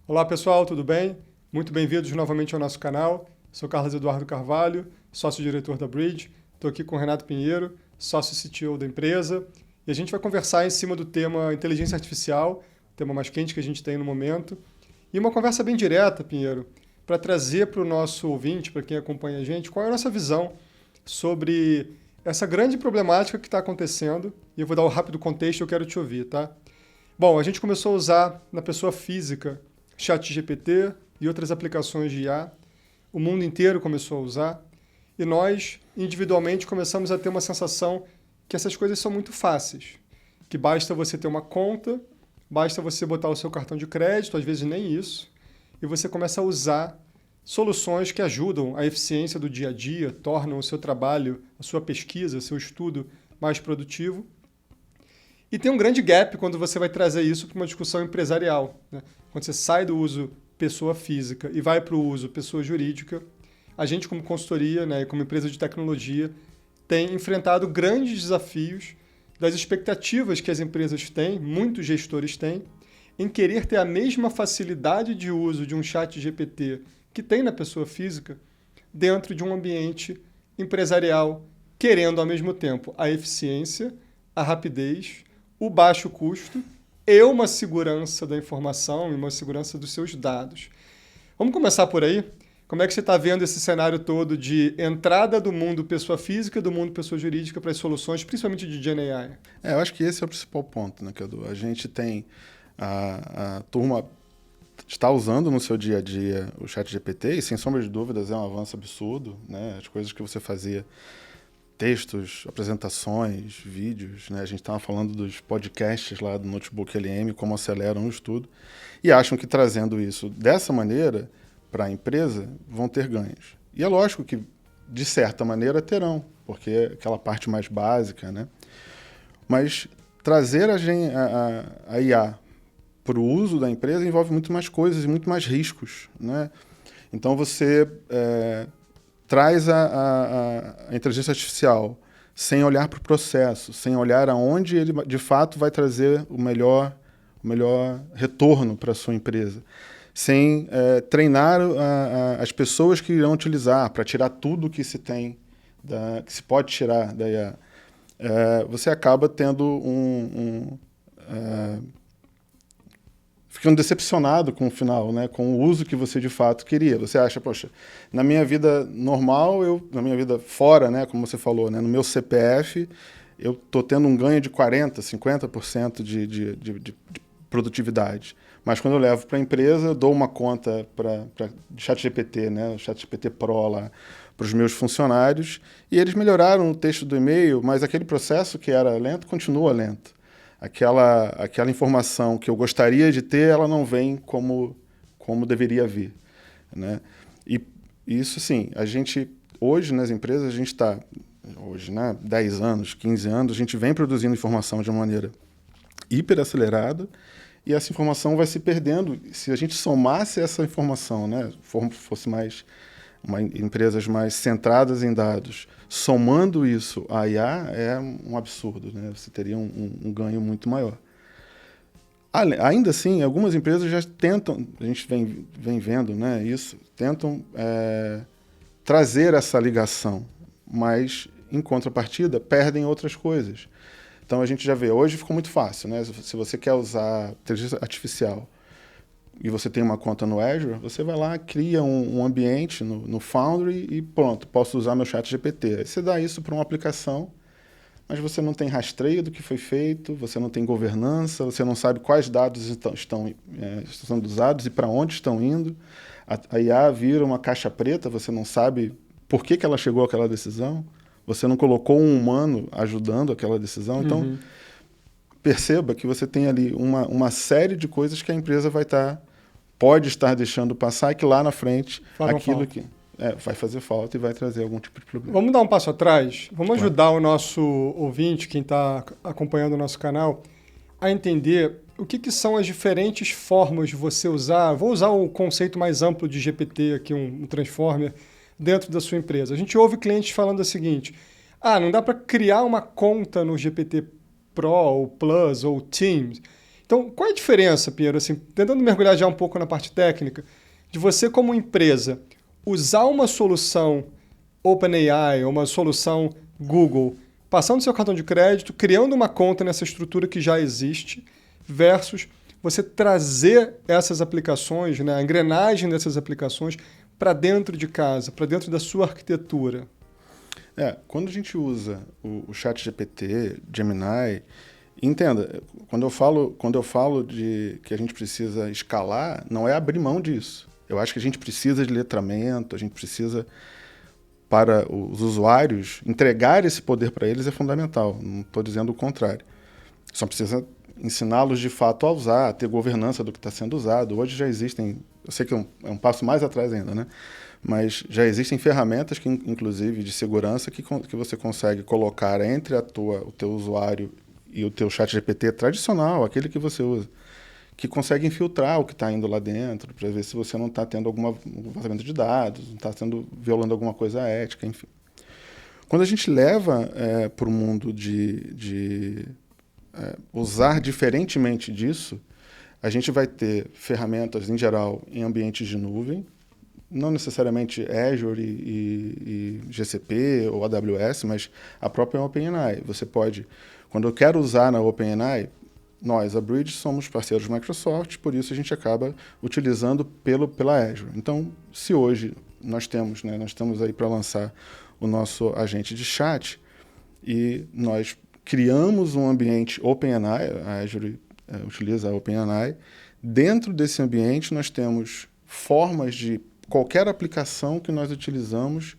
Olá pessoal, tudo bem? Muito bem-vindos novamente ao nosso canal. Sou Carlos Eduardo Carvalho, sócio-diretor da Bridge. Estou aqui com o Renato Pinheiro, sócio CTO da empresa. E a gente vai conversar em cima do tema inteligência artificial, tema mais quente que a gente tem no momento. E uma conversa bem direta, Pinheiro, para trazer para o nosso ouvinte, para quem acompanha a gente, qual é a nossa visão sobre essa grande problemática que está acontecendo. E eu vou dar um rápido contexto e eu quero te ouvir, tá? Bom, a gente começou a usar na pessoa física ChatGPT e outras aplicações de IA. O mundo inteiro começou a usar. E nós, individualmente, começamos a ter uma sensação que essas coisas são muito fáceis. Que basta você ter uma conta, basta você botar o seu cartão de crédito, às vezes nem isso, e você começa a usar soluções que ajudam a eficiência do dia a dia, tornam o seu trabalho, a sua pesquisa, seu estudo mais produtivo. E tem um grande gap quando você vai trazer isso para uma discussão empresarial, né? Quando você sai do uso pessoa física e vai para o uso pessoa jurídica, a gente como consultoria, né, e como empresa de tecnologia, tem enfrentado grandes desafios das expectativas que as empresas têm, muitos gestores têm, em querer ter a mesma facilidade de uso de um chat GPT que tem na pessoa física dentro de um ambiente empresarial, querendo ao mesmo tempo a eficiência, a rapidez, o baixo custo e uma segurança da informação e uma segurança dos seus dados. Vamos começar por aí? Como é que você está vendo esse cenário todo de entrada do mundo pessoa física e do mundo pessoa jurídica para as soluções, principalmente de GenAI? Eu acho que esse é o principal ponto, né, Cadu? A gente tem a turma está usando no seu dia a dia o ChatGPT e, sem sombra de dúvidas, é um avanço absurdo, né? As coisas que você fazia, textos, apresentações, vídeos, né? A gente estava falando dos podcasts lá do Notebook LM, como aceleram o estudo, e acham que trazendo isso dessa maneira para a empresa vão ter ganhos. E é lógico que, de certa maneira, terão, porque é aquela parte mais básica, né? Mas trazer a IA para o uso da empresa envolve muito mais coisas e muito mais riscos, né? Então você traz a inteligência artificial sem olhar para o processo, sem olhar aonde ele de fato vai trazer o melhor retorno para a sua empresa, sem treinar as pessoas que irão utilizar para tirar tudo que se tem, que se pode tirar da IA. Você acaba tendo ficando decepcionado com o final, né? Com o uso que você de fato queria. Você acha, poxa, na minha vida normal, na minha vida fora, né? Como você falou, né? No meu CPF, eu estou tendo um ganho de 40%, 50% de produtividade. Mas quando eu levo para a empresa, eu dou uma conta para ChatGPT, né? O ChatGPT Pro lá, para os meus funcionários, e eles melhoraram o texto do e-mail, mas aquele processo que era lento continua lento. Aquela informação que eu gostaria de ter, ela não vem como deveria vir, né? E isso, sim, a gente, hoje nas empresas, a gente está, hoje, né, 10 anos, 15 anos, a gente vem produzindo informação de uma maneira hiperacelerada e essa informação vai se perdendo. Se a gente somasse essa informação, né, fosse mais empresas mais centradas em dados, somando isso à IA, é um absurdo, né? Você teria um ganho muito maior. Ainda assim, algumas empresas já tentam, a gente vem vendo, né, isso, tentam trazer essa ligação, mas, em contrapartida, perdem outras coisas. Então, a gente já vê, hoje ficou muito fácil, né? Se você quer usar inteligência artificial e você tem uma conta no Azure, você vai lá, cria um ambiente no Foundry e pronto, posso usar meu ChatGPT. Aí você dá isso para uma aplicação, mas você não tem rastreio do que foi feito, você não tem governança, você não sabe quais dados estão sendo usados e para onde estão indo. A IA vira uma caixa preta, você não sabe por que ela chegou àquela decisão, você não colocou um humano ajudando aquela decisão. Então, perceba que você tem ali uma série de coisas que a empresa pode estar deixando passar e que lá na frente vai fazer falta e vai trazer algum tipo de problema. Vamos dar um passo atrás? Vamos ajudar o nosso ouvinte, quem está acompanhando o nosso canal, a entender o que são as diferentes formas de você usar. Vou usar o conceito mais amplo de GPT aqui, um transformer, dentro da sua empresa. A gente ouve clientes falando o seguinte: não dá para criar uma conta no GPT Pro, ou Plus, ou Teams. Então, qual é a diferença, Pinheiro, assim, tentando mergulhar já um pouco na parte técnica, de você como empresa usar uma solução OpenAI ou uma solução Google, passando seu cartão de crédito, criando uma conta nessa estrutura que já existe, versus você trazer essas aplicações, né, a engrenagem dessas aplicações para dentro de casa, para dentro da sua arquitetura? Quando a gente usa o ChatGPT, Gemini, entenda, quando eu falo de que a gente precisa escalar, não é abrir mão disso. Eu acho que a gente precisa de letramento, a gente precisa, para os usuários, entregar esse poder para eles é fundamental. Não estou dizendo o contrário. Só precisa ensiná-los de fato a usar, a ter governança do que está sendo usado. Hoje já existem, eu sei que é um passo mais atrás ainda, né? Mas já existem ferramentas, que, inclusive, de segurança que você consegue colocar entre o teu usuário e o teu chat GPT tradicional, aquele que você usa, que consegue infiltrar o que está indo lá dentro, para ver se você não está tendo algum vazamento de dados, não está violando alguma coisa ética, enfim. Quando a gente leva para o mundo de usar diferentemente disso, a gente vai ter ferramentas, em geral, em ambientes de nuvem, não necessariamente Azure e GCP ou AWS, mas a própria OpenAI. Você pode, quando eu quero usar na OpenAI, nós, a Bridge, somos parceiros Microsoft, por isso a gente acaba utilizando pela Azure. Então, se hoje nós estamos aí para lançar o nosso agente de chat e nós criamos um ambiente OpenAI, a Azure utiliza a OpenAI, dentro desse ambiente nós temos formas de qualquer aplicação que nós utilizamos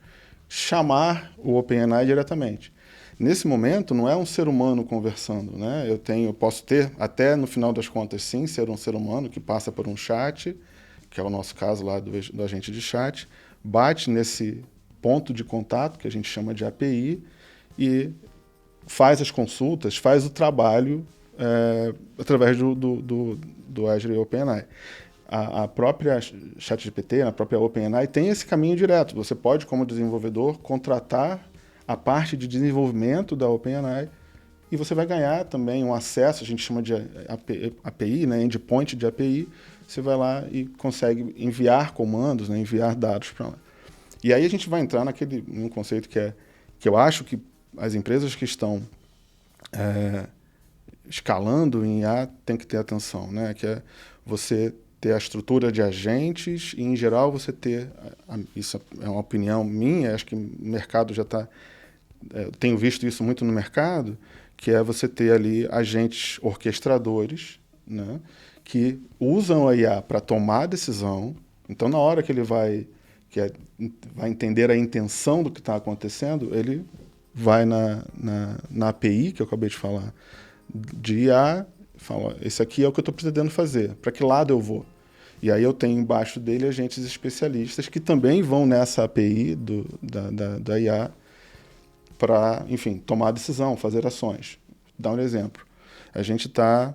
chamar o OpenAI diretamente. Nesse momento, não é um ser humano conversando, né? Eu posso ter, até no final das contas, sim, ser um ser humano que passa por um chat, que é o nosso caso lá do agente de chat, bate nesse ponto de contato, que a gente chama de API, e faz as consultas, faz o trabalho através do Azure OpenAI. A própria ChatGPT, a própria OpenAI, tem esse caminho direto. Você pode, como desenvolvedor, contratar a parte de desenvolvimento da OpenAI e você vai ganhar também um acesso, a gente chama de API, né, endpoint de API. Você vai lá e consegue enviar comandos, né, enviar dados para lá. E aí a gente vai entrar num conceito que eu acho que as empresas que estão escalando em IA tem que ter atenção, né, que é você ter a estrutura de agentes e, em geral, você ter, isso é uma opinião minha, acho que o mercado já está, tenho visto isso muito no mercado, que é você ter ali agentes orquestradores, né, que usam a IA para tomar decisão. Então, na hora que ele vai entender a intenção do que está acontecendo, ele vai na API, que eu acabei de falar, de IA, fala, esse aqui é o que eu estou precisando fazer, para que lado eu vou? E aí eu tenho embaixo dele agentes especialistas que também vão nessa API da IA para, enfim, tomar decisão, fazer ações. Vou dar um exemplo. A gente está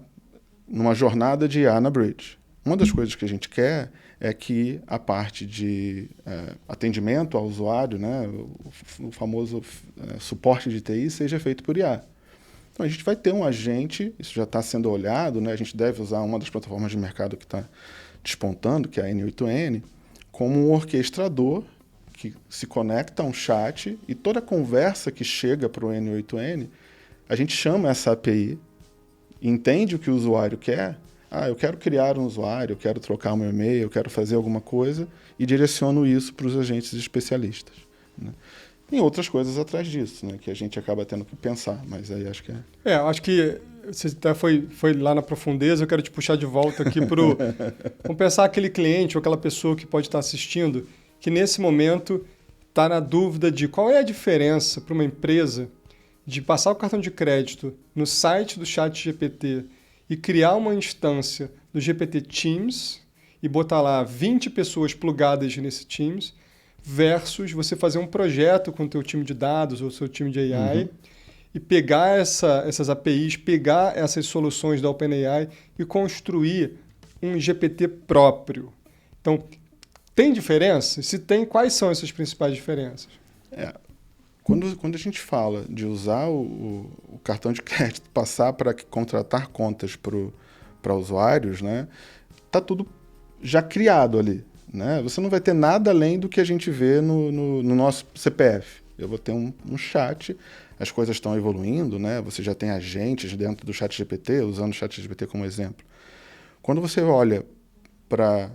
numa jornada de IA na Bridge. Uma das coisas que a gente quer é que a parte de atendimento ao usuário, né, o famoso suporte de TI, seja feito por IA. Então, a gente vai ter um agente, isso já está sendo olhado, né? A gente deve usar uma das plataformas de mercado que está despontando, que é a N8N, como um orquestrador que se conecta a um chat e toda conversa que chega para o N8N, a gente chama essa API, entende o que o usuário quer. Eu quero criar um usuário, eu quero trocar meu e-mail, eu quero fazer alguma coisa e direciono isso para os agentes especialistas, né? Tem outras coisas atrás disso, né, que a gente acaba tendo que pensar, mas aí acho que acho que você até foi lá na profundeza, eu quero te puxar de volta aqui para vamos pensar aquele cliente ou aquela pessoa que pode estar assistindo, que nesse momento está na dúvida de qual é a diferença para uma empresa de passar o cartão de crédito no site do ChatGPT e criar uma instância do GPT Teams e botar lá 20 pessoas plugadas nesse Teams, versus você fazer um projeto com o teu time de dados ou o seu time de AI e pegar essas APIs, pegar essas soluções da OpenAI e construir um GPT próprio. Então, tem diferença? Se tem, quais são essas principais diferenças? Quando a gente fala de usar o cartão de crédito, passar para contratar contas para para usuários, né, tá tudo já criado ali. Né? Você não vai ter nada além do que a gente vê no nosso CPF. Eu vou ter um chat, as coisas estão evoluindo, né? Você já tem agentes dentro do ChatGPT, usando o ChatGPT como exemplo. Quando você olha para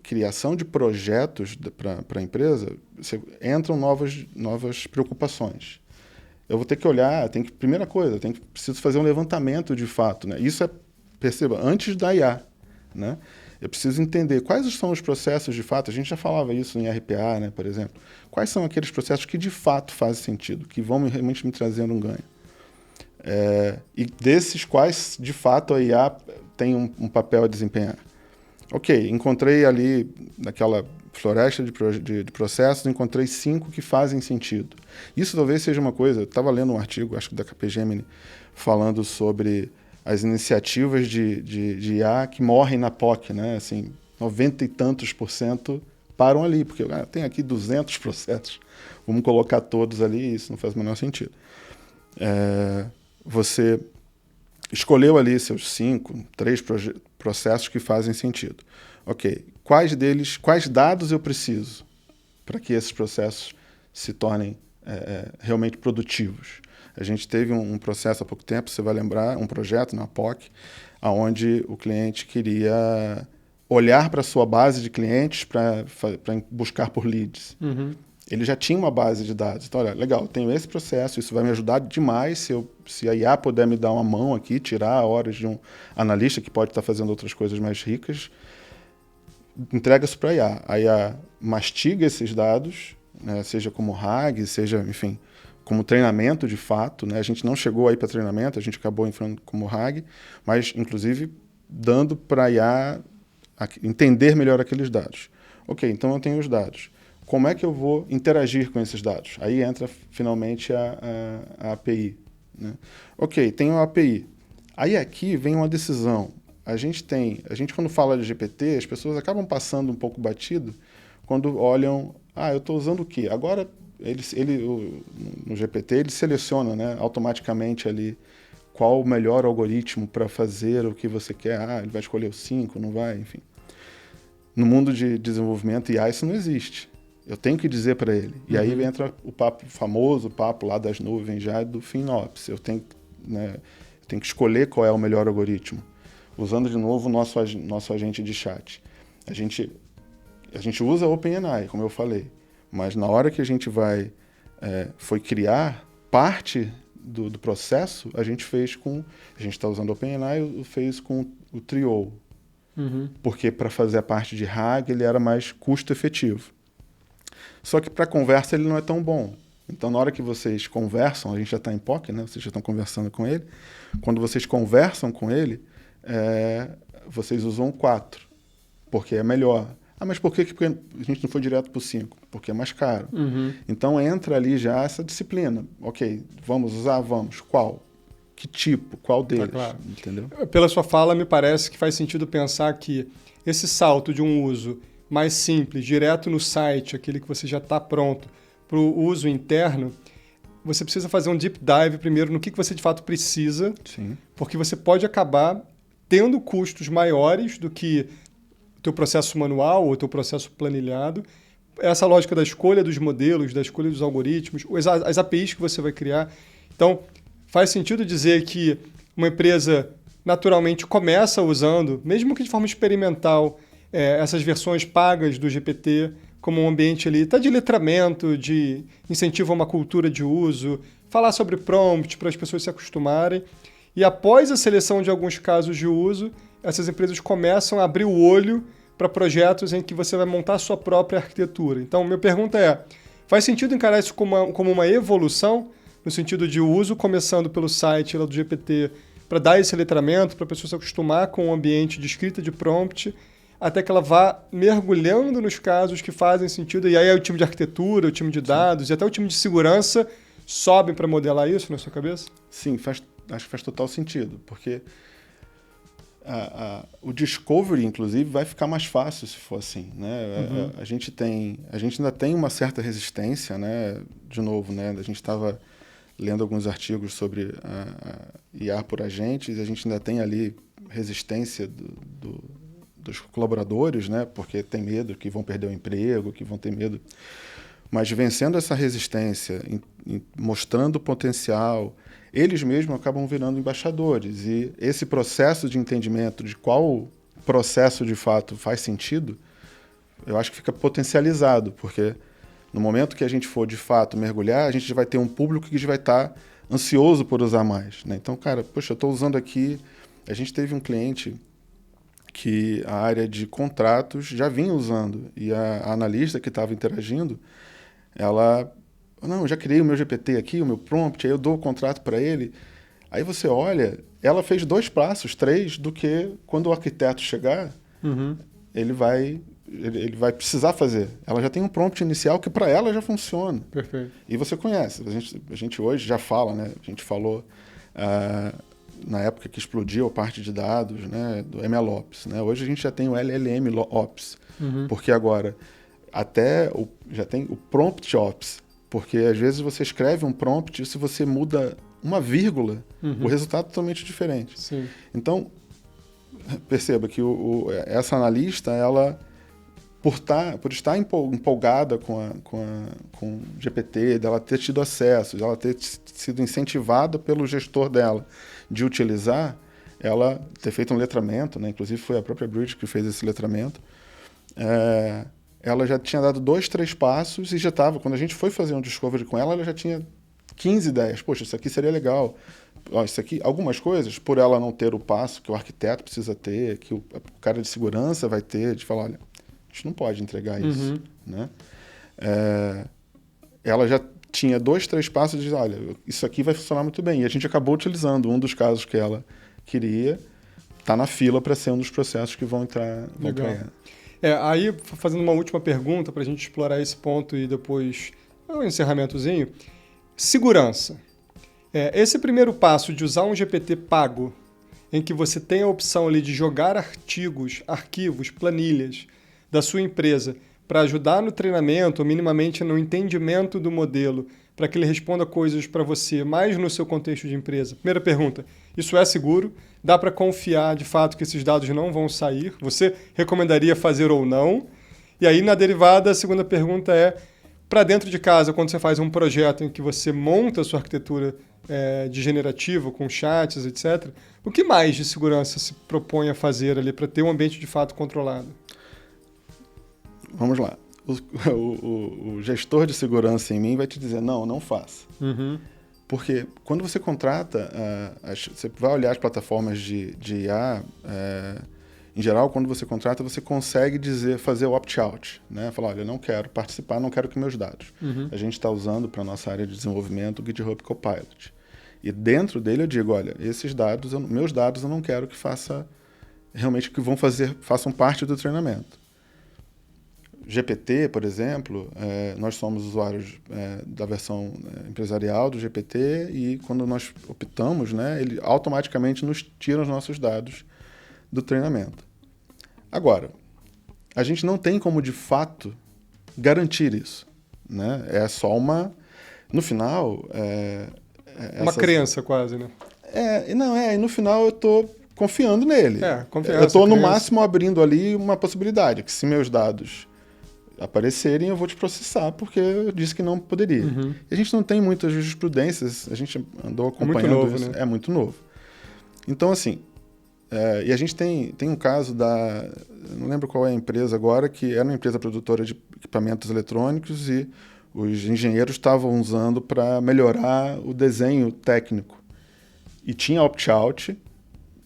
criação de projetos para a empresa, entram novas preocupações. Eu vou ter que olhar, primeira coisa, preciso fazer um levantamento de fato. Né? Isso perceba, antes da IA. Né? Eu preciso entender quais são os processos de fato, a gente já falava isso em RPA, né, por exemplo. Quais são aqueles processos que de fato fazem sentido, que vão realmente me trazendo um ganho. E desses quais de fato a IA tem um papel a desempenhar. Ok, encontrei ali, naquela floresta de processos, encontrei 5 que fazem sentido. Isso talvez seja uma coisa, eu estava lendo um artigo, acho que da Capgemini, falando sobre as iniciativas de IA que morrem na POC, né? Assim, 90 e tantos % param ali, porque tem aqui 200 processos, vamos colocar todos ali, isso não faz o menor sentido. Você escolheu ali seus 3 processos que fazem sentido. Ok, quais dados eu preciso para que esses processos se tornem realmente produtivos? A gente teve um processo há pouco tempo, você vai lembrar, um projeto na POC, onde o cliente queria olhar para a sua base de clientes para buscar por leads. Uhum. Ele já tinha uma base de dados. Então, olha, legal, eu tenho esse processo, isso vai me ajudar demais se a IA puder me dar uma mão aqui, tirar horas de um analista que pode estar fazendo outras coisas mais ricas, entrega isso para a IA. A IA mastiga esses dados, né, seja como RAG, seja, enfim, como treinamento de fato, né? A gente não chegou aí para treinamento, a gente acabou entrando como RAG, mas, inclusive, dando para a IA entender melhor aqueles dados. Ok, então eu tenho os dados. Como é que eu vou interagir com esses dados? Aí entra, finalmente, a API. Né? Ok, tenho a API. Aí aqui vem uma decisão. A gente, quando fala de GPT, as pessoas acabam passando um pouco batido quando olham, eu estou usando o quê? Agora, no GPT, ele seleciona, né, automaticamente ali qual o melhor algoritmo para fazer o que você quer. Ele vai escolher o 5, não vai, enfim. No mundo de desenvolvimento IA, isso não existe. Eu tenho que dizer para ele. E aí entra o famoso papo lá das nuvens já do FinOps. Eu tenho que escolher qual é o melhor algoritmo. Usando de novo o nosso agente de chat. A gente usa OpenAI, como eu falei. Mas na hora que a gente foi criar parte do processo, a gente está usando o OpenAI, fez com o Trio. Porque para fazer a parte de RAG ele era mais custo efetivo. Só que para conversa ele não é tão bom. Então na hora que vocês conversam, a gente já está em POC, né? Vocês já estão conversando com ele. Quando vocês conversam com ele, vocês usam 4, porque é melhor. Mas por que a gente não foi direto para o 5? Porque é mais caro. Então entra ali já essa disciplina. Ok, vamos usar? Vamos. Qual? Que tipo? Qual deles? Claro. Entendeu? Pela sua fala, me parece que faz sentido pensar que esse salto de um uso mais simples, direto no site, aquele que você já está pronto, para o uso interno, você precisa fazer um deep dive primeiro no que você de fato precisa, Sim. Porque você pode acabar tendo custos maiores do que o teu processo manual ou o teu processo planilhado. Essa lógica da escolha dos modelos, da escolha dos algoritmos, as APIs que você vai criar. Então, faz sentido dizer que uma empresa naturalmente começa usando, mesmo que de forma experimental, essas versões pagas do GPT como um ambiente ali, de letramento, de incentivo a uma cultura de uso, falar sobre prompt para as pessoas se acostumarem. E após a seleção de alguns casos de uso, essas empresas começam a abrir o olho para projetos em que você vai montar a sua própria arquitetura. Então, minha pergunta faz sentido encarar isso como uma evolução, no sentido de uso começando pelo site lá do GPT, para dar esse letramento, para a pessoa se acostumar com o ambiente de escrita de prompt, até que ela vá mergulhando nos casos que fazem sentido, e aí o time de arquitetura, o time de dados e até o time de segurança sobem para modelar isso na sua cabeça? Sim, acho que faz total sentido, porque o discovery, inclusive, vai ficar mais fácil se for assim, né? A gente ainda tem uma certa resistência, né? De novo, né? A gente estava lendo alguns artigos sobre IA por agentes, a gente ainda tem ali resistência dos colaboradores, né? Porque tem medo que vão perder o emprego, que vão ter medo. Mas vencendo essa resistência, mostrando o potencial, eles mesmos acabam virando embaixadores. E esse processo de entendimento de qual processo de fato faz sentido, eu acho que fica potencializado, porque no momento que a gente for de fato mergulhar, a gente vai ter um público que vai estar ansioso por usar mais, né? Então, cara, poxa, eu estou usando aqui. A gente teve um cliente que a área de contratos já vinha usando, e a analista que estava interagindo, ela, não, eu já criei o meu GPT aqui, o meu prompt, aí eu dou o contrato para ele. Aí você olha, ela fez 2 passos, 3, do que quando o arquiteto chegar, ele vai precisar fazer. Ela já tem um prompt inicial que para ela já funciona. Perfeito. E você conhece. A gente hoje já fala, né? A gente falou na época que explodiu a parte de dados, né, do MLOps. Né? Hoje a gente já tem o LLMOps, porque agora já tem o Prompt Ops, porque às vezes você escreve um prompt e se você muda uma vírgula, o resultado é totalmente diferente. Sim. Então, perceba que essa analista, ela, por estar empolgada com o GPT, dela ter tido acesso, dela ter sido incentivada pelo gestor dela de utilizar, ela ter feito um letramento, né? Inclusive foi a própria Bridge que fez esse letramento, ela já tinha dado 2, 3 passos e já estava, quando a gente foi fazer um discovery com ela já tinha 15 ideias. Poxa, isso aqui seria legal. Ó, isso aqui, algumas coisas, por ela não ter o passo que o arquiteto precisa ter, que o cara de segurança vai ter, de falar, olha, a gente não pode entregar isso. Né? Ela já tinha 2, 3 passos e diz, olha, isso aqui vai funcionar muito bem. E a gente acabou utilizando um dos casos que ela queria, está na fila para ser um dos processos que vão entrar. Aí, fazendo uma última pergunta para a gente explorar esse ponto e depois um encerramentozinho. Segurança. Esse primeiro passo de usar um GPT pago, em que você tem a opção ali de jogar artigos, arquivos, planilhas da sua empresa para ajudar no treinamento, ou minimamente no entendimento do modelo, para que ele responda coisas para você mais no seu contexto de empresa. Primeira pergunta, isso é seguro? Dá para confiar de fato que esses dados não vão sair? Você recomendaria fazer ou não? E aí, na derivada, a segunda pergunta é, para dentro de casa, quando você faz um projeto em que você monta a sua arquitetura de generativo, com chats, etc., o que mais de segurança se propõe a fazer ali para ter um ambiente de fato controlado? Vamos lá. O gestor de segurança em mim vai te dizer, não faça. Porque quando você contrata, você vai olhar as plataformas de IA, em geral, quando você contrata, você consegue fazer o opt-out, né? Falar, olha, eu não quero participar, não quero que meus dados. A gente está usando para a nossa área de desenvolvimento o GitHub Copilot. E dentro dele eu digo, olha, esses dados, meus dados eu não quero que realmente que façam parte do treinamento. GPT, por exemplo, nós somos usuários da versão empresarial do GPT e quando nós optamos, né, ele automaticamente nos tira os nossos dados do treinamento. Agora, a gente não tem como, de fato, garantir isso. Né? É só no final... uma crença quase, né? E no final eu estou confiando nele. Confiança, eu estou, no máximo, abrindo ali uma possibilidade, que se meus dados aparecerem, eu vou te processar, porque eu disse que não poderia. E a gente não tem muitas jurisprudências, a gente andou acompanhando muito novo, isso. Né? É muito novo. Então, assim, e a gente tem um caso não lembro qual é a empresa agora, que era uma empresa produtora de equipamentos eletrônicos e os engenheiros estavam usando para melhorar o desenho técnico. E tinha opt-out,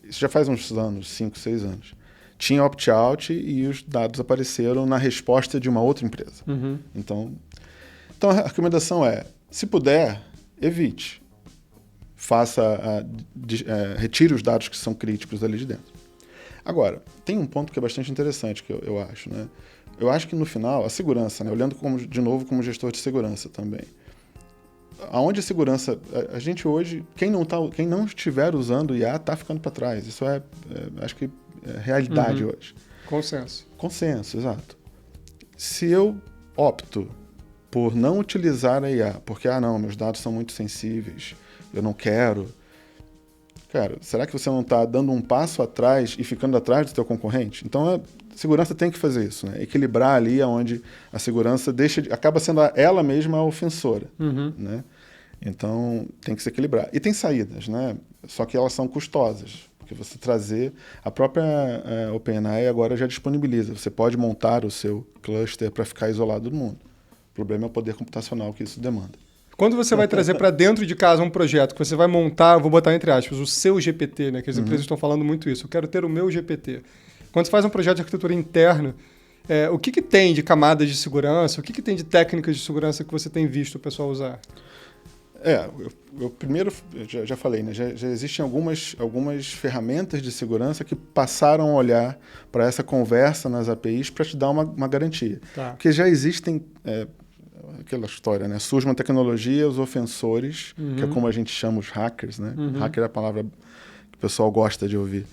isso já faz uns anos, 5, 6 anos. Tinha opt-out e os dados apareceram na resposta de uma outra empresa. Então a recomendação se puder, evite. Retire os dados que são críticos ali de dentro. Agora, tem um ponto que é bastante interessante, que eu acho, né? Eu acho que no final, a segurança, né? Olhando de novo como gestor de segurança também. Aonde a segurança... A gente hoje, quem não estiver usando IA está ficando para trás. Isso acho que é realidade hoje. Consenso, exato. Se eu opto por não utilizar a IA, porque, meus dados são muito sensíveis, eu não quero... cara, será que você não está dando um passo atrás e ficando atrás do teu concorrente? Então, a segurança tem que fazer isso, né? Equilibrar ali onde a segurança acaba sendo ela mesma a ofensora, né? Então, tem que se equilibrar. E tem saídas, né? Só que elas são custosas, porque você trazer... A própria OpenAI agora já disponibiliza. Você pode montar o seu cluster para ficar isolado do mundo. O problema é o poder computacional que isso demanda. Quando você vai trazer para dentro de casa um projeto que você vai montar, vou botar entre aspas, o seu GPT, né? Que as empresas estão falando muito isso. Eu quero ter o meu GPT. Quando você faz um projeto de arquitetura interna, o que tem de camadas de segurança? O que tem de técnicas de segurança que você tem visto o pessoal usar? Eu primeiro, já falei, né? Já existem algumas ferramentas de segurança que passaram a olhar para essa conversa nas APIs para te dar uma garantia. Tá. Porque já existem... aquela história, né? Surge uma tecnologia, os ofensores, que é como a gente chama os hackers, né? Hacker é a palavra que o pessoal gosta de ouvir.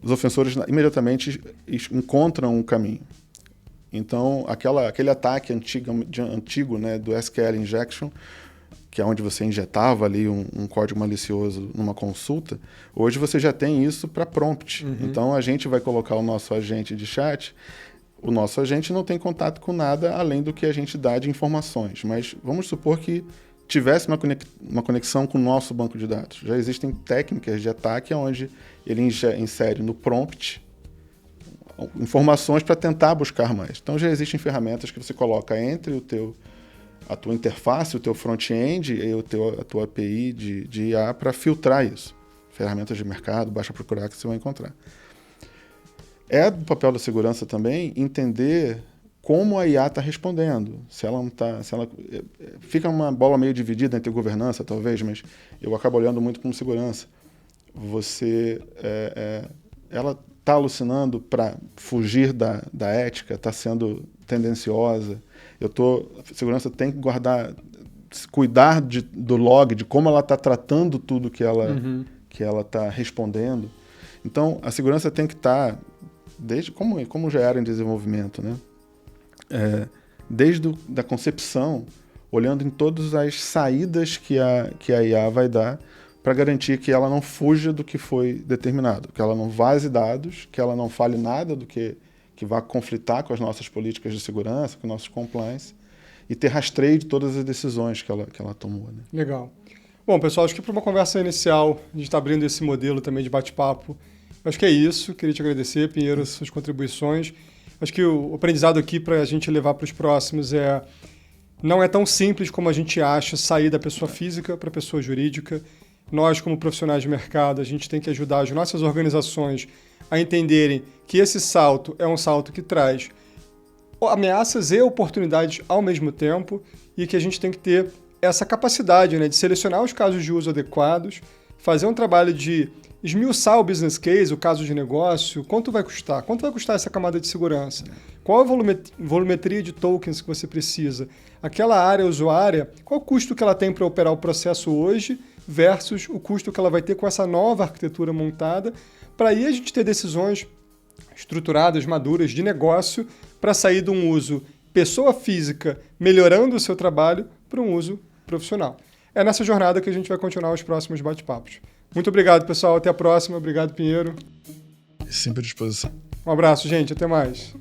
Os ofensores imediatamente encontram um caminho. Então, aquele ataque antigo, né, do SQL injection, que é onde você injetava ali um código malicioso numa consulta, hoje você já tem isso para prompt. Então, a gente vai colocar o nosso agente de chat. O nosso agente não tem contato com nada além do que a gente dá de informações. Mas vamos supor que tivesse uma conexão com o nosso banco de dados. Já existem técnicas de ataque onde ele insere no prompt informações para tentar buscar mais. Então já existem ferramentas que você coloca entre a tua interface, o teu front-end e a tua API de IA para filtrar isso. Ferramentas de mercado, basta procurar que você vai encontrar. É do papel da segurança também entender como a IA está respondendo. Se ela fica uma bola meio dividida entre governança, talvez, mas eu acabo olhando muito como segurança. Ela está alucinando para fugir da ética, está sendo tendenciosa. A segurança tem que cuidar do log, de como ela está tratando tudo que ela está respondendo. Então, a segurança tem que estar desde como já era em desenvolvimento, né? Desde da concepção, olhando em todas as saídas que a IA vai dar para garantir que ela não fuja do que foi determinado, que ela não vaze dados, que ela não fale nada do que vá conflitar com as nossas políticas de segurança, com nossos compliance, e ter rastreio de todas as decisões que ela tomou, né? Legal. Bom, pessoal, acho que para uma conversa inicial, a gente está abrindo esse modelo também de bate-papo. Acho que é isso. Queria te agradecer, Pinheiro, suas contribuições. Acho que o aprendizado aqui para a gente levar para os próximos não é tão simples como a gente acha sair da pessoa física para a pessoa jurídica. Nós, como profissionais de mercado, a gente tem que ajudar as nossas organizações a entenderem que esse salto é um salto que traz ameaças e oportunidades ao mesmo tempo e que a gente tem que ter essa capacidade, né, de selecionar os casos de uso adequados, fazer um trabalho de esmiuçar o business case, o caso de negócio, quanto vai custar essa camada de segurança, qual a volumetria de tokens que você precisa, aquela área usuária, qual o custo que ela tem para operar o processo hoje versus o custo que ela vai ter com essa nova arquitetura montada, para aí a gente ter decisões estruturadas, maduras de negócio para sair de um uso pessoa física melhorando o seu trabalho para um uso profissional. É nessa jornada que a gente vai continuar os próximos bate-papos. Muito obrigado, pessoal. Até a próxima. Obrigado, Pinheiro. Sempre à disposição. Um abraço, gente. Até mais.